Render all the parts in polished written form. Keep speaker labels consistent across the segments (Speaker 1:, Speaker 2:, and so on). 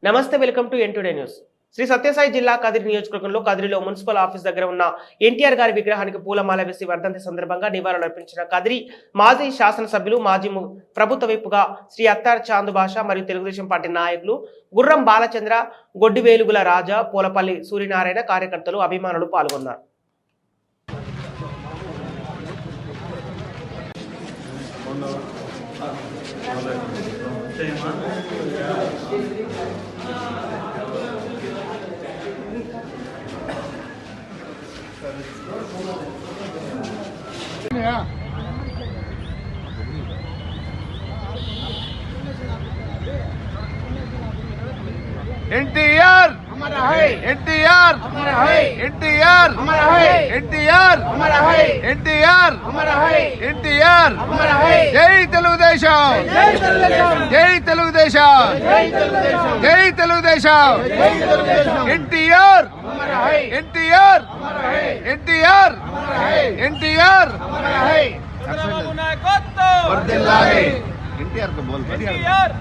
Speaker 1: నమస్తే, welcome to N2 news. Sri Sathya Sai Kadiri నియోజకవర్గంలో కదిరిలో municipal office దగ్గర ఉన్న ఎన్టీఆర్ గారి విగ్రహానికి పూలమాల వేసి వర్ధంతి సందర్భంగా నివాళులర్పించిన కదిరి మాజీ శాసనసభ్యులు మాజీ ప్రభుత్వ వైపుగా శ్రీ అత్తార్ చాందు భాష మరియు తెలుగుదేశం పార్టీ నాయకులు గుర్రం బాలచంద్ర, గొడ్డివేలుగుల రాజా, పోలపల్లి సూర్యనారాయణ, కార్యకర్తలు, అభిమానులు పాల్గొన్నారు.
Speaker 2: एनटीआर हमारा है, एनटीआर हमारा है, एनटीआर हमारा है, एनटीआर हमारा है, एनटीआर हमारा है, एनटीआर हमारा है. जय तेलुगुदेशम, जय तेलुगुदेशम, जय तेलुगुदेशम, जय तेलुगुदेशम, जय तेलुगुदेशम, जय तेलुगुदेशम. एनटीआर हमारा है, एनटीआर हमारा है, एनटीआर हमारा है, एनटीआर हमारा है. वर्दिल्लाहे एनटीआर को बोल,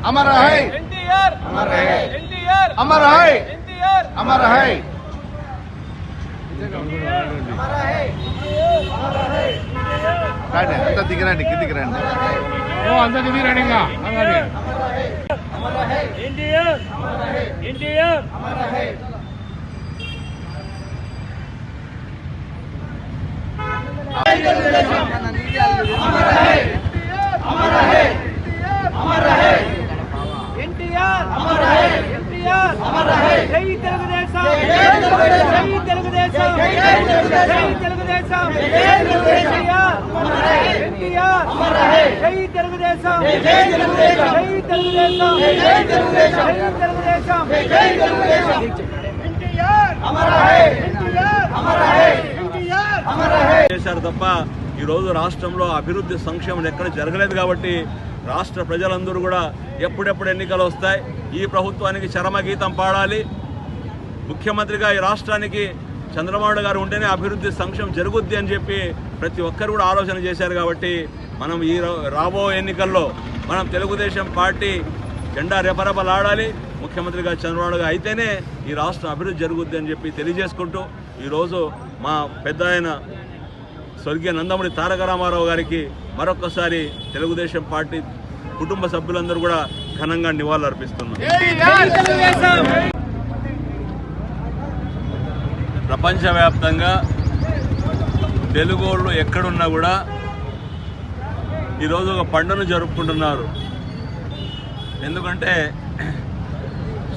Speaker 2: हमारा है, एनटीआर हमारा है, एनटीआर हमारा है, एनटीआर हमारा है, हमारा है, हमारा है. रांడి అంత దిగరండి, కిందికి రండి. ఓ అంత దిగి రండిగా. हमारा है, हमारा है, एनटीआर हमारा है, एनटीआर हमारा है. हमारा है, हमारा है, हमारा है, एनटीआर हमारा है, एनटीआर हमारा है. जय तेलुगुदेशम, जय तेलुगुदेशम, जय तेलुगुदेशम, जय तेलुगुदेशम, जय तेलुगुदेशम. एनटीआर हमारा है, एनटीआर हमारा है. जय तेलुगुदेशम, जय तेलुगुदेशम, जय तेलुगुदेशम, जय तेलुगुदेशम, जय तेलुगुदेशम, जय तेलुगुदेशम. एनटीआर हमारा है, एनटीआर हमारा है, एनटीआर हमारा है.
Speaker 3: చేశారు తప్ప ఈ రోజు రాష్ట్రంలో అభివృద్ధి సంక్షేమం ఎక్కడ జరగలేదు. కాబట్టి రాష్ట్ర ప్రజలందరూ కూడా ఎప్పుడెప్పుడు ఎన్నికలు వస్తాయి, ఈ ప్రభుత్వానికి చరమగీతం పాడాలి, ముఖ్యమంత్రిగా ఈ రాష్ట్రానికి చంద్రబాబు గారు ఉంటేనే అభివృద్ధి సంక్షేమం జరుగుద్ది అని చెప్పి ప్రతి ఒక్కరు కూడా ఆలోచన చేశారు. కాబట్టి మనం ఈ రాబో ఎన్నికల్లో మనం తెలుగుదేశం పార్టీ జెండా రెపరెపలాడాలి, ముఖ్యమంత్రిగా చంద్రబాబు గారు అయితేనే ఈ రాష్ట్రం అభివృద్ధి జరుగుద్ది అని చెప్పి తెలియజేసుకుంటూ ఈరోజు మా పెద్ద ఆయన స్వర్గీయ నందమూరి తారక రామారావు గారికి మరొకసారి తెలుగుదేశం పార్టీ కుటుంబ సభ్యులందరూ కూడా ఘనంగా నివాళులు అర్పిస్తున్నారు. ప్రపంచవ్యాప్తంగా తెలుగు వాళ్ళు ఎక్కడున్నా కూడా ఈరోజు ఒక పండుగను జరుపుకుంటున్నారు. ఎందుకంటే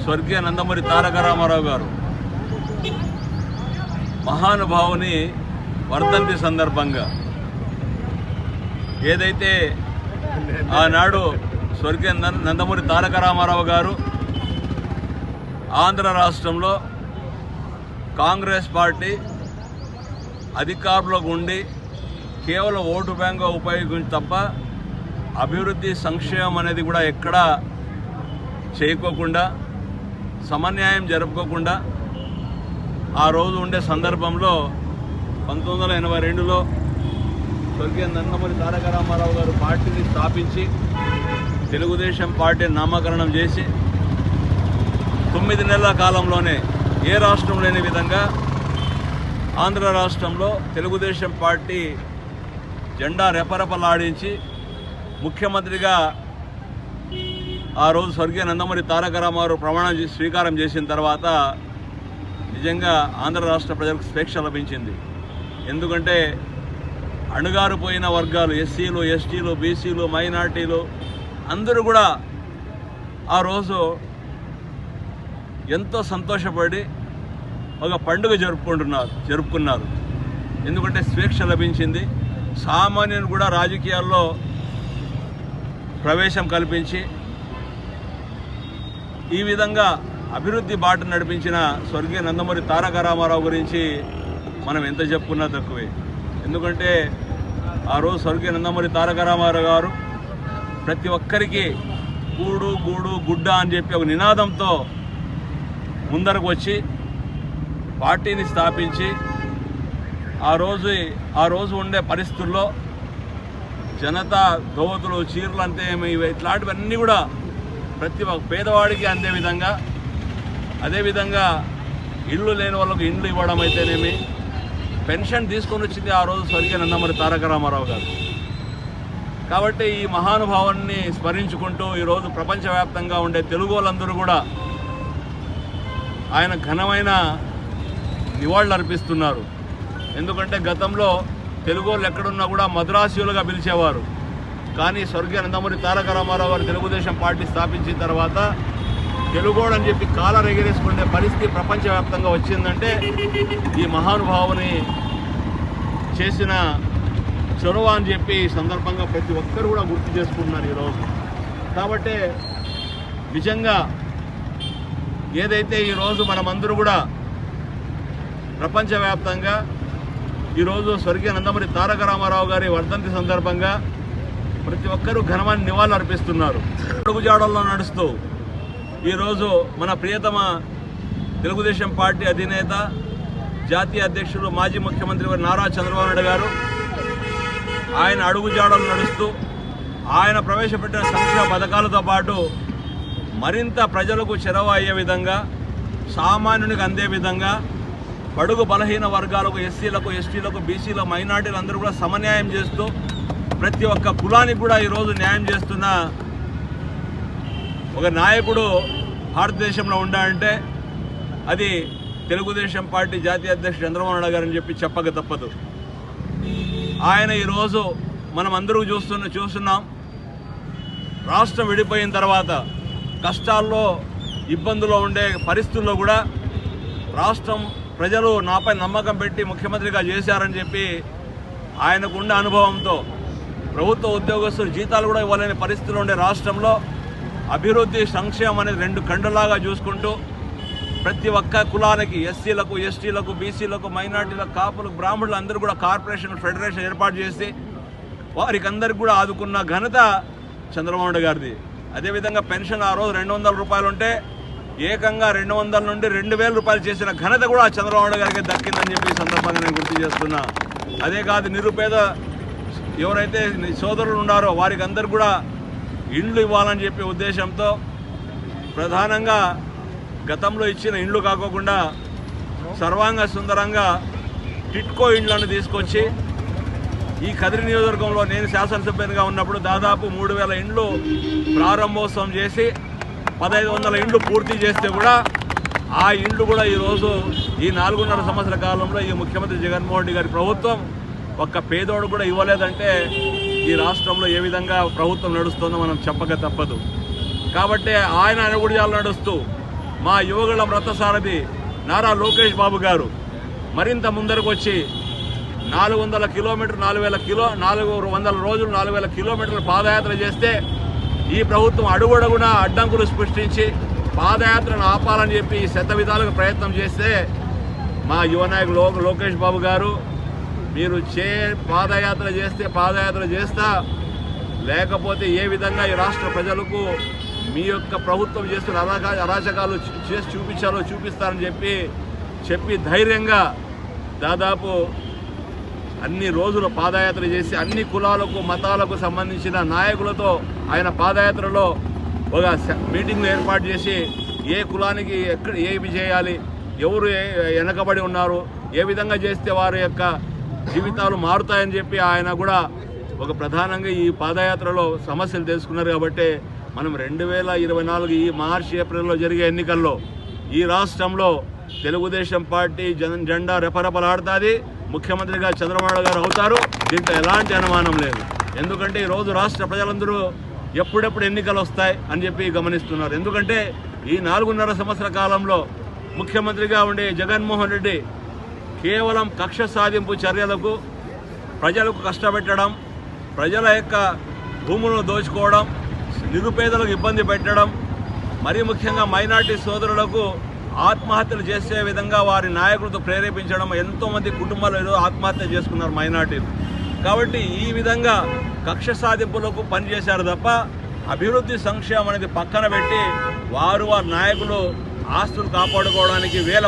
Speaker 3: స్వర్గీయ నందమూరి తారక రామారావు గారు మహానుభావుని వర్ధంతి సందర్భంగా ఏదైతే ఆనాడు స్వర్గీయ నందమూరి తారక రామారావు గారు ఆంధ్ర రాష్ట్రంలో కాంగ్రెస్ పార్టీ అధికారంలోకి ఉండి కేవలం ఓటు బ్యాంక్గా ఉపయోగించి తప్ప అభివృద్ధి సంక్షేమం అనేది కూడా ఎక్కడా చేయకోకుండా, సమన్యాయం జరుపుకోకుండా ఆ రోజు ఉండే సందర్భంలో 1982లో స్వర్గీయ నందమూరి తారక రామారావు గారు పార్టీని స్థాపించి తెలుగుదేశం పార్టీని నామకరణం చేసి 9 నెలల కాలంలోనే ఏ రాష్ట్రం లేని విధంగా ఆంధ్ర రాష్ట్రంలో తెలుగుదేశం పార్టీ జెండా రెపరెపలాడించి ముఖ్యమంత్రిగా ఆ రోజు స్వర్గీయ నందమూరి తారక రామారావు ప్రమాణం స్వీకారం చేసిన తర్వాత నిజంగా ఆంధ్ర రాష్ట్ర ప్రజలకు స్వేచ్ఛ లభించింది. ఎందుకంటే అణుగారిపోయిన వర్గాలు, ఎస్సీలు, ఎస్టీలు, బీసీలు, మైనార్టీలు అందరూ కూడా ఆ రోజు ఎంతో సంతోషపడి ఒక పండుగ జరుపుకున్నారు. ఎందుకంటే స్వేచ్ఛ లభించింది. సామాన్యుని కూడా రాజకీయాల్లో ప్రవేశం కల్పించి ఈ విధంగా అభివృద్ధి బాట నడిపించిన స్వర్గీయ నందమూరి తారక రామారావు గురించి మనం ఎంత చెప్పుకున్నా తక్కువే. ఎందుకంటే ఆ రోజు స్వర్గీయ నందమూరి తారక రామారావు గారు ప్రతి ఒక్కరికి కూడు గూడు గుడ్డ అని చెప్పి ఒక నినాదంతో ముందరకు వచ్చి పార్టీని స్థాపించి ఆ రోజు ఉండే పరిస్థితుల్లో జనతా దోవతులు చీరలు అంతే ఇట్లాంటివన్నీ కూడా ప్రతి ఒక్క పేదవాడికి అందే విధంగా అదేవిధంగా ఇళ్ళు లేని వాళ్ళకు ఇండ్లు ఇవ్వడం అయితేనేమి, పెన్షన్ తీసుకొని వచ్చింది ఆ రోజు స్వర్గీయ నందమూరి తారక రామారావు గారు. కాబట్టి ఈ మహానుభావాన్ని స్మరించుకుంటూ ఈరోజు ప్రపంచవ్యాప్తంగా ఉండే తెలుగు వాళ్ళందరూ కూడా ఆయన ఘనమైన నివాళులు అర్పిస్తున్నారు. ఎందుకంటే గతంలో తెలుగు వాళ్ళు ఎక్కడున్నా కూడా మద్రాసీయులుగా పిలిచేవారు. కానీ స్వర్గీయ నందమూరి తారక రామారావు గారు తెలుగుదేశం పార్టీ స్థాపించిన తర్వాత తెలుగోడు అని చెప్పి కాలర్ ఎగిరేసుకునే పరిస్థితి ప్రపంచవ్యాప్తంగా వచ్చిందంటే ఈ మహానుభావుని చేసిన చొరవ అని చెప్పి ఈ సందర్భంగా ప్రతి ఒక్కరు కూడా గుర్తు చేసుకుంటున్నారు ఈరోజు. కాబట్టి నిజంగా ఏదైతే ఈరోజు మనమందరూ కూడా ప్రపంచవ్యాప్తంగా ఈరోజు స్వర్గీయ నందమూరి తారక రామారావు గారి వర్ధంతి సందర్భంగా ప్రతి ఒక్కరూ ఘనమైన నివాళులు అర్పిస్తున్నారు. అడుగుజాడల్లో నడుస్తూ ఈరోజు మన ప్రియతమ తెలుగుదేశం పార్టీ అధినేత, జాతీయ అధ్యక్షులు, మాజీ ముఖ్యమంత్రి నారా చంద్రబాబు నాయుడు గారు ఆయన అడుగుజాడలు నడుస్తూ ఆయన ప్రవేశపెట్టిన సంక్షేమ పథకాలతో పాటు మరింత ప్రజలకు చేరువ అయ్యే విధంగా, సామాన్యునికి అందే విధంగా, బడుగు బలహీన వర్గాలకు, ఎస్సీలకు, ఎస్టీలకు, బీసీలకు, మైనార్టీలు అందరూ కూడా సమన్యాయం చేస్తూ ప్రతి ఒక్క కులానికి కూడా ఈరోజు న్యాయం చేస్తున్న ఒక నాయకుడు భారతదేశంలో ఉండాలంటే అది తెలుగుదేశం పార్టీ జాతీయ అధ్యక్షుడు చంద్రబాబు నాయుడు గారు అని చెప్పి చెప్పక తప్పదు. ఆయన ఈరోజు మనం అందరూ చూస్తున్నాం. రాష్ట్రం విడిపోయిన తర్వాత కష్టాల్లో, ఇబ్బందుల్లో ఉండే పరిస్థితుల్లో కూడా రాష్ట్రం ప్రజలు నాపై నమ్మకం పెట్టి ముఖ్యమంత్రిగా చేశారని చెప్పి ఆయనకున్న అనుభవంతో ప్రభుత్వ ఉద్యోగస్తులు జీతాలు కూడా ఇవ్వలేని పరిస్థితుల్లో ఉండే రాష్ట్రంలో అభివృద్ధి, సంక్షేమం అనేది రెండు కండలాగా చూసుకుంటూ ప్రతి ఒక్క కులానికి, ఎస్సీలకు, ఎస్టీలకు, బీసీలకు, మైనార్టీలకు, కాపులకు, బ్రాహ్మణులు అందరూ కూడా కార్పొరేషన్, ఫెడరేషన్ ఏర్పాటు చేసి వారికి అందరికి కూడా ఆదుకున్న ఘనత చంద్రబాబు నాయుడు గారిది. అదేవిధంగా పెన్షన్ ఆ రోజు 200 రూపాయలు ఉంటే ఏకంగా 200 నుండి 2000 రూపాయలు చేసిన ఘనత కూడా చంద్రబాబు నాయుడు గారికి దక్కిందని చెప్పి ఈ సందర్భంగా నేను గుర్తు చేస్తున్నా. అదే కాదు, నిరుపేద ఎవరైతే సోదరులు ఉన్నారో వారికి అందరు కూడా ఇండ్లు ఇవ్వాలని చెప్పి ఉద్దేశంతో ప్రధానంగా గతంలో ఇచ్చిన ఇండ్లు కాకోకుండా సర్వాంగ సుందరంగా టిట్కో ఇండ్లను తీసుకొచ్చి ఈ కదిరి నియోజకవర్గంలో నేను శాసనసభ్యునిగా ఉన్నప్పుడు దాదాపు 3000 ఇండ్లు ప్రారంభోత్సవం చేసి 1500 ఇండ్లు పూర్తి చేస్తే కూడా ఆ ఇండ్లు కూడా ఈరోజు ఈ 4.5 సంవత్సరాల కాలంలో ఈ ముఖ్యమంత్రి జగన్మోహన్ రెడ్డి గారి ప్రభుత్వం ఒక్క పేదోడు కూడా ఇవ్వలేదంటే ఈ రాష్ట్రంలో ఏ విధంగా ప్రభుత్వం నడుస్తుందో మనం చెప్పక తప్పదు. కాబట్టి ఆయన అనుగుణాలు నడుస్తూ మా యువగళ రథసారథి నారా లోకేష్ బాబు గారు మరింత ముందరకు వచ్చి 400 కిలోమీటర్లు 400 రోజులు 4000 కిలోమీటర్లు పాదయాత్ర చేస్తే ఈ ప్రభుత్వం అడుగడుగునా అడ్డంకులు సృష్టించి పాదయాత్రను ఆపాలని చెప్పి శతవిధాలుగా ప్రయత్నం చేస్తే మా యువ నాయకులు లోకేష్ బాబు గారు మీరు పాదయాత్ర చేస్తా లేకపోతే ఏ విధంగా ఈ రాష్ట్ర ప్రజలకు మీ యొక్క ప్రభుత్వం చేస్తున్న అరాచకాలు చేసి చూపిస్తారని చెప్పి ధైర్యంగా దాదాపు అన్ని రోజులు పాదయాత్ర చేసి అన్ని కులాలకు, మతాలకు సంబంధించిన నాయకులతో ఆయన పాదయాత్రలో ఒక మీటింగ్లు ఏర్పాటు చేసి ఏ కులానికి ఎక్కడ ఏమి చేయాలి, ఎవరు వెనకబడి ఉన్నారు, ఏ విధంగా చేస్తే వారి యొక్క జీవితాలు మారుతాయని చెప్పి ఆయన కూడా ఒక ప్రధానంగా ఈ పాదయాత్రలో సమస్యలు తెలుసుకున్నారు. కాబట్టి మనం 2024 ఈ మార్చి, ఏప్రిల్లో జరిగే ఎన్నికల్లో ఈ రాష్ట్రంలో తెలుగుదేశం పార్టీ జెండా రెపరెపలాడుతుంది. ముఖ్యమంత్రిగా చంద్రబాబు గారు అవుతారు. దీంట్లో ఎలాంటి అనుమానం లేదు. ఎందుకంటే ఈరోజు రాష్ట్ర ప్రజలందరూ ఎప్పుడెప్పుడు ఎన్నికలు వస్తాయి అని చెప్పి గమనిస్తున్నారు. ఎందుకంటే ఈ 4.5 సంవత్సరాల కాలంలో ముఖ్యమంత్రిగా ఉండే జగన్మోహన్ రెడ్డి కేవలం కక్ష సాధింపు చర్యలకు, ప్రజలకు కష్టపెట్టడం, ప్రజల యొక్క భూములను దోచుకోవడం, నిరుపేదలకు ఇబ్బంది పెట్టడం, మరీ ముఖ్యంగా మైనార్టీ సోదరులకు ఆత్మహత్యలు చేసే విధంగా వారి నాయకులతో ప్రేరేపించడం. ఎంతోమంది కుటుంబాలు ఈరోజు ఆత్మహత్య చేసుకున్నారు మైనార్టీలు. కాబట్టి ఈ విధంగా కక్ష సాధింపులకు పనిచేశారు తప్ప అభివృద్ధి, సంక్షేమం అనేది పక్కన పెట్టి వారి నాయకులు ఆస్తులు కాపాడుకోవడానికి వేల